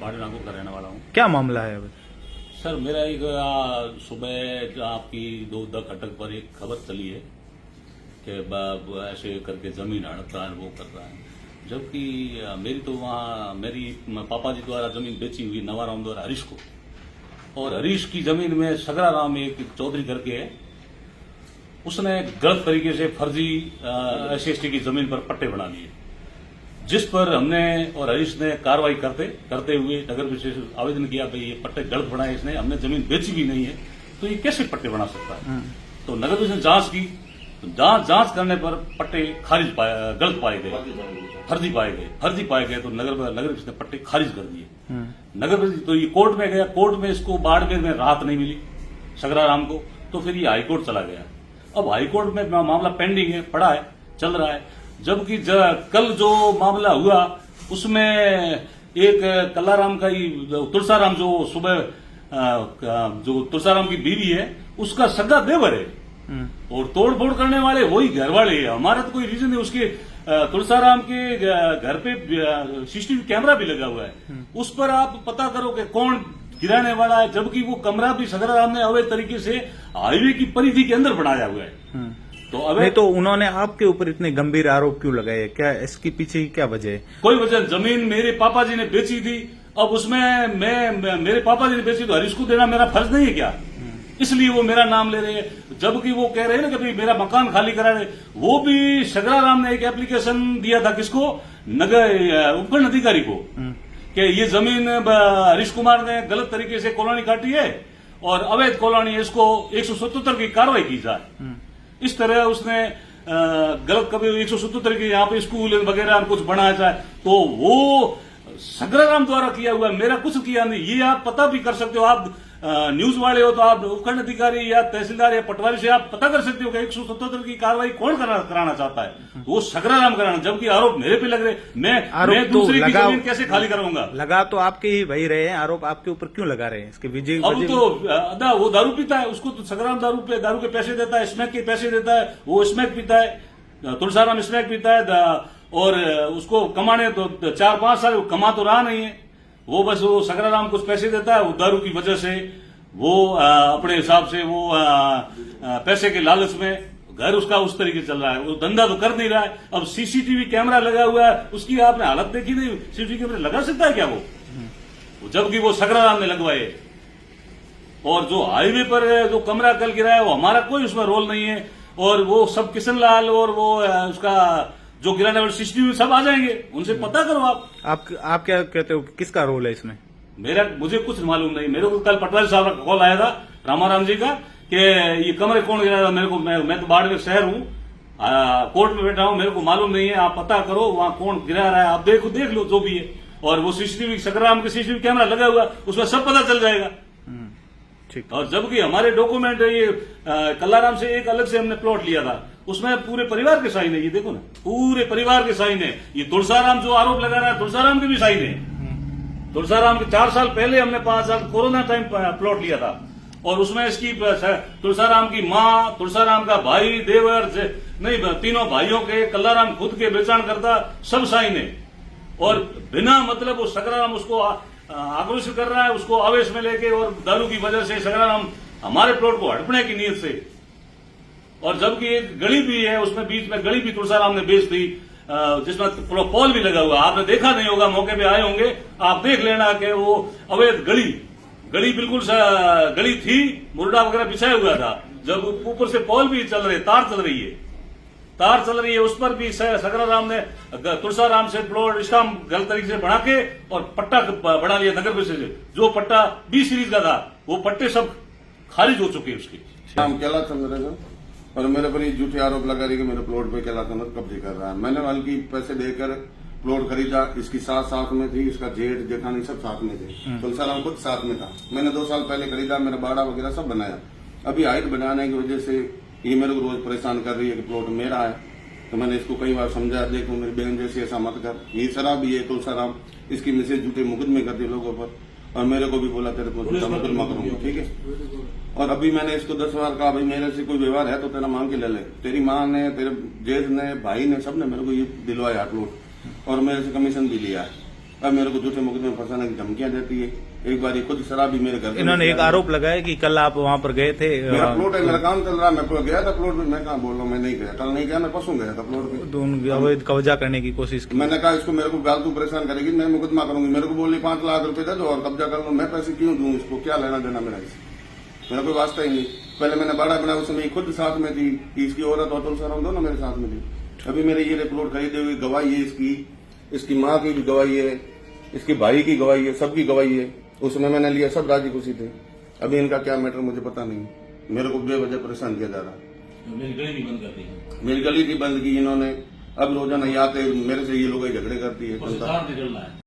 भाड़े नागौर का रहने वाला हूँ। क्या मामला है? सर मेरा एक सुबह आपकी 2 अटक पर एक खबर चली है कि ऐसे करके जमीन हड़प रहा है, वो कर रहा है, जबकि मेरी तो वहाँ मेरी पापा जी द्वारा जमीन बेची हुई नवाराम द्वारा हरीश को, और हरीश की जमीन में सगरा राम एक चौधरी करके है, उसने गलत तरीके से फर्जी SC/ST की जमीन पर पट्टे बना लिए, जिस पर हमने और हरीश ने कार्रवाई करते हुए नगर विशेष आवेदन किया कि ये पट्टे गलत बनाए इसने, हमने जमीन बेची भी नहीं है तो ये कैसे पट्टे बना सकता है। तो नगर विशेष ने जांच की, तो जांच करने पर पट्टे गलत पाए गए, फर्जी पाए गए, तो नगर विशेष ने पट्टे खारिज कर दिए। नगर विशेष तो ये कोर्ट में गया, कोर्ट में इसको बाड़मेर में राहत नहीं मिली सगरा राम को, तो फिर ये हाईकोर्ट चला गया। अब हाईकोर्ट में मामला पेंडिंग है, पड़ा है, चल रहा है, जबकि कल जो मामला हुआ उसमें एक कल्लाराम का ही तुलसाराम जो सुबह जो तुलसाराम की बीवी है उसका सगा देवर है, और तोड़फोड़ करने वाले वही घर वाले है। हमारा तो कोई रीजन नहीं, उसके तुलसाराम के घर पे CCTV कैमरा भी लगा हुआ है, उस पर आप पता करो कि कौन गिराने वाला है, जबकि वो कमरा भी सगरा राम ने अवैध तरीके से हाईवे की परिधि के अंदर बनाया हुआ है। तो नहीं, तो उन्होंने आपके ऊपर इतने गंभीर आरोप क्यों लगाए? क्या इसके पीछे की क्या वजह है? कोई वजह, जमीन मेरे पापा जी ने बेची थी, अब उसमें मेरे पापा जी ने बेची तो हरीश को देना मेरा फर्ज नहीं है क्या? इसलिए वो मेरा नाम ले रहे हैं, जबकि वो कह रहे हैं ना कि भाई मेरा मकान खाली करा रहे। वो भी सगरा राम ने एक एप्लीकेशन दिया था, किसको? नगर उपखंड अधिकारी को, कि ये जमीन हरीश कुमार ने गलत तरीके से कॉलोनी काटी है और अवैध कॉलोनी है, इसको 177 की कार्रवाई की जाए। इस तरह उसने गलत कभी 177 की यहाँ पे स्कूल वगैरह कुछ बनाया जाए, तो वो सगरा राम द्वारा किया हुआ, मेरा कुछ किया नहीं। ये आप पता भी कर सकते हो, आप न्यूज वाले हो तो आप उपखंड अधिकारी या तहसीलदार या पटवारी से आप पता कर सकते हो कि 177 की कार्रवाई कौन कराना चाहता है, वो सगरा राम कराना, जबकि आरोप मेरे पे लग रहे। मैं दूसरे की जमीन कैसे खाली कराऊंगा? लगा तो आपके ही वही रहे हैं, आरोप आपके ऊपर क्यों लगा रहे हैं? इसके विजय अब तो वो दारू पीता है, उसको तो सगरा राम दारू के पैसे देता है, स्मैक के पैसे देता है, वो स्मैक पीता है, तुलसाराम स्मैक पीता है, और उसको कमाने तो 4-5 साल कमा तो रहा नहीं है, वो बस वो सगरा राम कुछ पैसे देता है, वो दारू की वजह से वो अपने हिसाब से वो पैसे के लालच में घर उसका उस तरीके चल रहा है, वो धंधा तो कर नहीं रहा है। अब CCTV कैमरा लगा हुआ है, उसकी आपने हालत देखी नहीं, CCTV कैमरा लगा सकता है क्या वो? जबकि वो सगरा राम ने लगवाए, और जो हाईवे पर जो कमरा कल गिरा है वो हमारा कोई उसमें रोल नहीं है, और वो सब किशन लाल और वो उसका जो गिराने वाले CCTV सब आ जाएंगे, उनसे पता करो आप क्या कहते हो, किसका रोल है इसमें? मुझे कुछ मालूम नहीं। मेरे को कल पटवारी साहब का कॉल आया था रामाराम जी का कि ये कमरे कौन गिरा था, मेरे को मैं तो बाड़मेर शहर हूँ, कोर्ट में बैठा हूँ, मेरे को मालूम नहीं है, आप पता करो वहां कौन गिरा रहा है, आप देख लो जो भी है, और वो CCTV सगराम के CCTV कैमरा लगा हुआ, उसमें सब पता चल जाएगा। ठीक। और जबकि हमारे डॉक्यूमेंट ये कल्लाराम से एक अलग से हमने प्लॉट लिया था, उसमें पूरे परिवार के साइन है, ये देखो ना, पूरे परिवार के साइन है। ये तुलसाराम जो आरोप लगा रहा है, तुलसाराम के भी साइन है। तुलसाराम के 4 साल पहले हमने 5 साल कोरोना टाइम प्लॉट लिया था, और उसमें इसकी तुलसाराम की माँ, तुलसाराम का भाई, देवर नहीं, तीनों भाइयों के, कल्लाराम खुद के बेचान करता, सब साइन है। और बिना मतलब वो सगराराम उसको आक्रोशित कर रहा है, उसको आवेश में लेके, और दारू की वजह से सगराराम हमारे प्लॉट को हड़पने की नीयत से। और जबकि एक गली भी है, उसमें बीच में गली भी तुलसाराम ने बेच दी, जिसमें पोल भी लगा हुआ, आपने देखा नहीं होगा, मौके पे आए होंगे, आप देख लेना कि वो अवैध गली बिल्कुल गली थी, मुर्दा वगैरह बिछाया हुआ था, जब ऊपर से पोल भी चल रहे, तार चल रही है, उस पर भी सगरा राम ने तुलसाराम से प्लॉट स्टाम गलत तरीके से बना के और पट्टा बना लिया नगर विशेष से। जो पट्टा 20 सीरीज का था, वो पट्टे सब खारिज हो चुके हैं उसके। नाम कैलाश चंद्र, और मेरे पर ये झूठे आरोप लगा रही कि मेरे प्लॉट पे कैलाश चंद्र कब्जे कर रहा है। मैंने हल्की पैसे देकर प्लॉट खरीदा, इसकी साथ में थी, इसका जेठ जेठानी सब साथ में थे, तुलसाराम खुद साथ में था। मैंने 2 साल पहले खरीदा, मेरा बाड़ा वगैरह सब बनाया। अभी हाइट बनाने की वजह से ये मेरे को रोज परेशान कर रही है कि प्लॉट मेरा है। तो मैंने इसको कई बार समझा, देखो मेरी बहन जैसी ऐसा मत कर, ये शराबी है तुलसाराम, इसकी मिसेज झूठे मुकदमे करती है लोगों पर, और मेरे को भी बोला तेरे को झूठा मुकदमा करूंगा, ठीक है। और अभी मैंने इसको 10 बार कहा, भाई मेरे से कोई व्यवहार है तो तेरा मांग के ले ले। तेरी माँ ने, तेरे जेठ ने, भाई ने, सबने मेरे को ये दिलवाया प्लॉट, और मेरे से कमीशन भी लिया है। अब मेरे को झूठे मुकदमे फंसाने की धमकियां देती है। एक बार ये खुद शराब भी मेरे घर पे इन्होंने लेके एक आया। आरोप लगाया कि कल आप वहां पर गए थे। मेरा प्लॉट है, मेरा काम चल रहा है, मैं गया था प्लॉट पे। मैं कहाँ बोल रहा हूँ, मैं नहीं गया, कल नहीं गया, मैं परसों गया था प्लॉट पे। तो उन अवैध कब्जा करने की कोशिश की। मैंने कहा इसको, मेरे को फालतू परेशान करेगी, मैं मुकदमा करूंगी। मेरे को बोली 5 लाख रुपए दे दो और कब्जा कर लो। मैं पैसे क्यों दूं इसको, क्या लेना देना मेरा इससे, मेरा कोई वास्ता ही नहीं। पहले मैंने बाड़ा बनाया, उस समय खुद साथ में थी, इसकी औरत अतुल सर दोनों मेरे साथ में थी। अभी मेरे ये प्लॉट खरीदे हुए गवाही है, इसकी माँ की भी गवाही है, इसके भाई की गवाही है, सबकी गवाही है। उस समय मैंने लिया, सब राजी खुशी थे। अभी इनका क्या मैटर मुझे पता नहीं, मेरे को बेवजह परेशान किया जा रहा है। मेरी गली भी बंद कर दी, मेरी गली भी बंद की इन्होंने। अब रोजाना ये आते मेरे से, ये लोग झगड़े करती है। निकलना है।